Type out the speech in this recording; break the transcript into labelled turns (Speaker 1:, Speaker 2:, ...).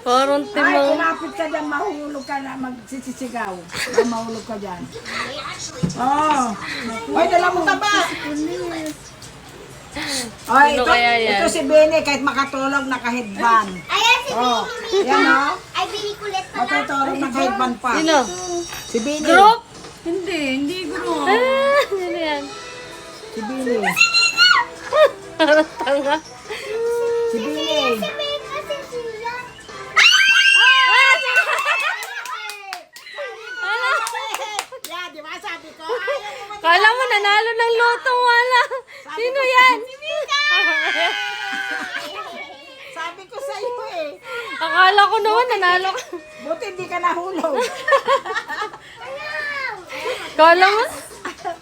Speaker 1: Parang
Speaker 2: Ay,
Speaker 1: timang.
Speaker 2: kumapit ka dyan, mahulog ka na, magsisisigaw. Ay, mahulog ka dyan. Oh. Ay, dala mo taba. Ay,
Speaker 1: Sino
Speaker 2: ito,
Speaker 1: kaya yan?
Speaker 2: ito si Bene, kahit makatulog, naka-headband.
Speaker 3: Ayan si
Speaker 2: Oh,
Speaker 3: Bini.
Speaker 2: yan o.
Speaker 3: Ay, Bini kulit pala.
Speaker 2: Matutulog, naka-headband pa.
Speaker 1: Sino?
Speaker 2: Si Bene.
Speaker 1: Group?
Speaker 4: Hindi group.
Speaker 1: Ah, sino yan?
Speaker 2: Si Bene.
Speaker 1: Parang tanga.
Speaker 2: Si Bene.
Speaker 3: Si Bini kasi sila.
Speaker 2: Yeah, di ba sabi ko? Ayaw mo
Speaker 1: Kala mo nanalo ng loto, wala. Sino yan?
Speaker 2: Sabi ko sa iyo eh.
Speaker 1: Akala ko naman nanalo ka.
Speaker 2: Buti hindi ka nahulog.
Speaker 1: Kala mo?